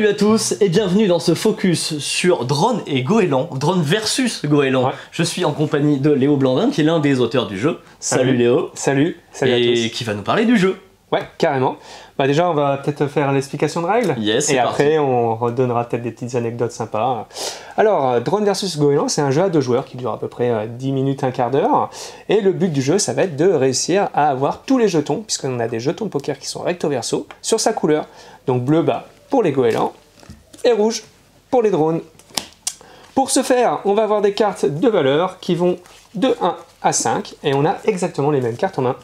Salut à tous et bienvenue dans ce focus sur Drone et Goéland, Drone versus Goéland. Ouais. Je suis en compagnie de Léo Blandin qui est l'un des auteurs du jeu. Salut Léo. Salut à tous. Et qui va nous parler du jeu. Ouais, carrément. Bah déjà, on va peut-être faire l'explication de règles. Yes, et après, on redonnera peut-être des petites anecdotes sympas. Alors, Drone versus Goéland, c'est un jeu à 2 joueurs qui dure à peu près 10 minutes, un quart d'heure. Et le but du jeu, ça va être de réussir à avoir tous les jetons, puisqu'on a des jetons de poker qui sont recto-verso, sur sa couleur. Donc bleu bas pour les goélands et rouge pour les drones. Pour ce faire, on va avoir des cartes de valeur qui vont de 1 à 5 et on a exactement les mêmes cartes en main.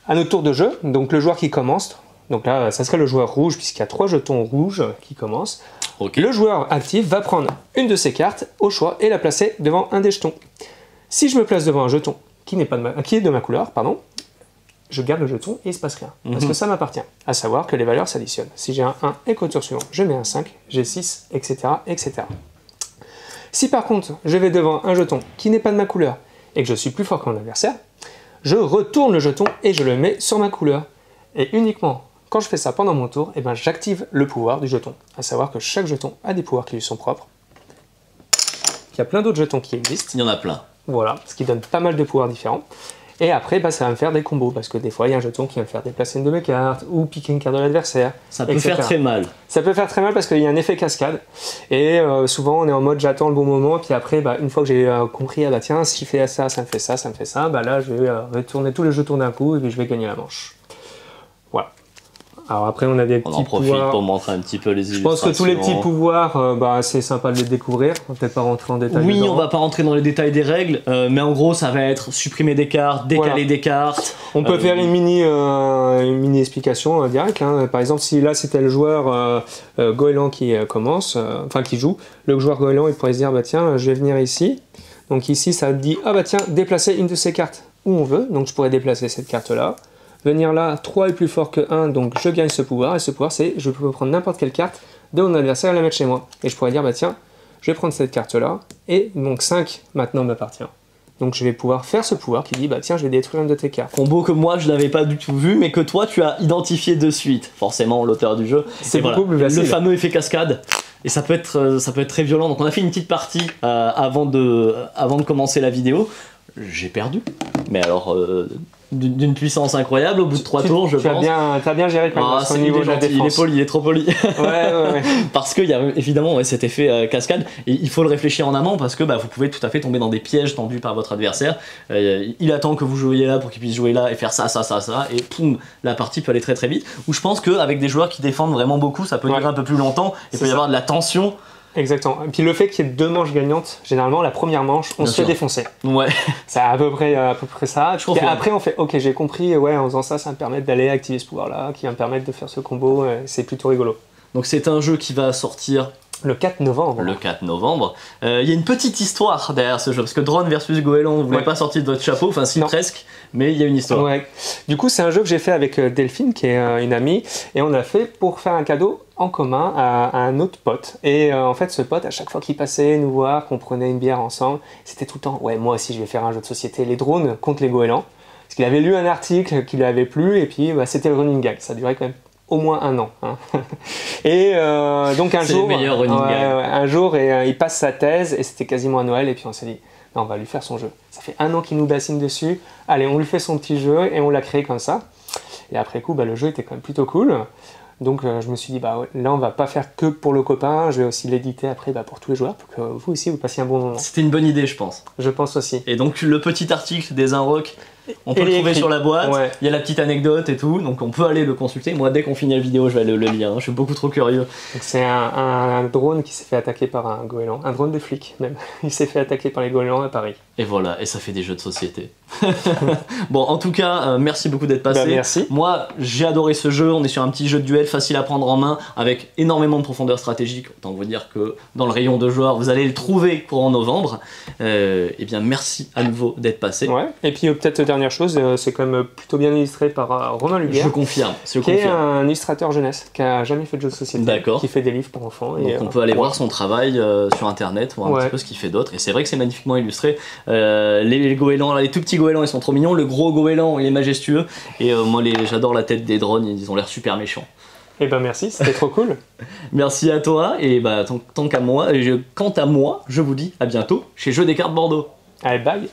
À notre tour de jeu, donc le joueur qui commence, donc là ça serait le joueur rouge puisqu'il y a 3 jetons rouges qui commencent. Okay. Le joueur actif va prendre une de ses cartes au choix et la placer devant un des jetons. Si je me place devant un jeton qui est de ma couleur, je garde le jeton et il ne se passe rien. Parce que ça m'appartient. À savoir que les valeurs s'additionnent. Si j'ai un 1 et qu'au tour suivant, je mets un 5, j'ai 6, etc., etc. Si par contre, je vais devant un jeton qui n'est pas de ma couleur et que je suis plus fort que mon adversaire, je retourne le jeton et je le mets sur ma couleur. Et uniquement quand je fais ça pendant mon tour, j'active le pouvoir du jeton. À savoir que chaque jeton a des pouvoirs qui lui sont propres. Il y a plein d'autres jetons qui existent. Il y en a plein. Voilà, ce qui donne pas mal de pouvoirs différents. Et après, ça va me faire des combos, parce que des fois, il y a un jeton qui va me faire déplacer une de mes cartes, ou piquer une carte de l'adversaire. Ça peut faire très mal. Ça peut faire très mal parce qu'il y a un effet cascade. Et souvent, on est en mode j'attends le bon moment, puis après, une fois que j'ai compris, tiens, si je fais ça, ça me fait ça, ça me fait ça, là, je vais retourner tous les jetons d'un coup, et puis je vais gagner la manche. Voilà. Alors après, on a des petits pouvoirs. On en profite pour montrer un petit peu les illustrations. Je pense que tous les petits pouvoirs, c'est sympa de les découvrir. On va peut-être pas rentrer en détail. Oui, dedans. On va pas rentrer dans les détails des règles, mais en gros, ça va être supprimer des cartes, décaler des cartes. On peut faire une mini explication directe. Par exemple, si là c'était le joueur goéland qui commence, qui joue, le joueur goéland il pourrait se dire tiens, je vais venir ici. Donc ici, ça dit tiens, déplacer une de ces cartes où on veut. Donc je pourrais déplacer cette carte là. Venir là, 3 est plus fort que 1, donc je gagne ce pouvoir. Et ce pouvoir, c'est je peux prendre n'importe quelle carte de mon adversaire et la mettre chez moi. Et je pourrais dire, tiens, je vais prendre cette carte-là. Et donc 5 maintenant m'appartient. Donc je vais pouvoir faire ce pouvoir qui dit, tiens, je vais détruire une de tes cartes. Combo que moi, je n'avais pas du tout vu, mais que toi, tu as identifié de suite. Forcément, l'auteur du jeu. C'est beaucoup plus facile. Le fameux effet cascade. Et ça peut être très violent. Donc on a fait une petite partie avant de commencer la vidéo. J'ai perdu. Mais alors... d'une puissance incroyable au bout de 3 tours, je pense. T'as bien géré quand même son niveau de la défense. Il est poli, il est trop poli. Ouais. Parce qu'il y a évidemment cet effet cascade, et il faut le réfléchir en amont parce que vous pouvez tout à fait tomber dans des pièges tendus par votre adversaire. Il attend que vous jouiez là pour qu'il puisse jouer là et faire ça, et poum, la partie peut aller très très vite. Ou je pense qu'avec des joueurs qui défendent vraiment beaucoup, ça peut durer un peu plus longtemps, il peut y avoir de la tension. Exactement. Et puis le fait qu'il y ait 2 manches gagnantes, généralement la première manche, on se fait défoncer. Ouais. C'est à peu près ça. Et après on fait, ok, j'ai compris, en faisant ça, ça va me permettre d'aller activer ce pouvoir-là, qui va me permettre de faire ce combo, c'est plutôt rigolo. Donc c'est un jeu qui va sortir... Le 4 novembre. Le 4 novembre. Il y a une petite histoire derrière ce jeu, parce que Drone versus Goéland, vous ne l'avez pas sorti de votre chapeau, presque, mais il y a une histoire. Ouais. Du coup, c'est un jeu que j'ai fait avec Delphine, qui est une amie, et on l'a fait pour faire un cadeau en commun à un autre pote. Et en fait, ce pote, à chaque fois qu'il passait nous voir, qu'on prenait une bière ensemble, c'était tout le temps, moi aussi je vais faire un jeu de société, les drones contre les goélands. Parce qu'il avait lu un article qui lui avait plu, et puis c'était le running gag. Ça durait quand même au moins 1 an. Et donc un jour, un jour il passe sa thèse et c'était quasiment à Noël et puis on s'est dit non, on va lui faire son jeu. Ça fait 1 an qu'il nous bassine dessus. Allez, on lui fait son petit jeu et on l'a créé comme ça. Et après coup, le jeu était quand même plutôt cool. Donc je me suis dit là on va pas faire que pour le copain, je vais aussi l'éditer après pour tous les joueurs pour que vous aussi vous passiez un bon moment. C'était une bonne idée, je pense. Je pense aussi. Et donc le petit article des Inrocks, on peut le trouver sur la boîte, il y a la petite anecdote et tout, donc on peut aller le consulter. Moi dès qu'on finit la vidéo je vais aller le lire, je suis beaucoup trop curieux. C'est un drone qui s'est fait attaquer par un goéland, un drone de flic même. Il s'est fait attaquer par les goélands à Paris. Et voilà, et ça fait des jeux de société. Bon, en tout cas, merci beaucoup d'être passé. Merci. Moi, j'ai adoré ce jeu, on est sur un petit jeu de duel facile à prendre en main, avec énormément de profondeur stratégique. Autant vous dire que dans le rayon de joueurs, vous allez le trouver courant novembre. Et bien, merci à nouveau d'être passé. Ouais. Et puis peut-être dernière chose, c'est quand même plutôt bien illustré par Romain Lubière. Je confirme. Qui est un illustrateur jeunesse, qui a jamais fait de jeux de société, qui fait des livres pour enfants. Donc on peut aller voir son travail sur internet, voir un petit peu ce qu'il fait d'autre. Et c'est vrai que c'est magnifiquement illustré. Les goélands, les tout petits goélands, ils sont trop mignons. Le gros goéland, il est majestueux. Et moi, j'adore la tête des drones, ils ont l'air super méchants. Eh ben merci, c'était trop cool. Merci à toi, et bah, quant à moi, je vous dis à bientôt chez Jeux des cartes Bordeaux. Allez, bye.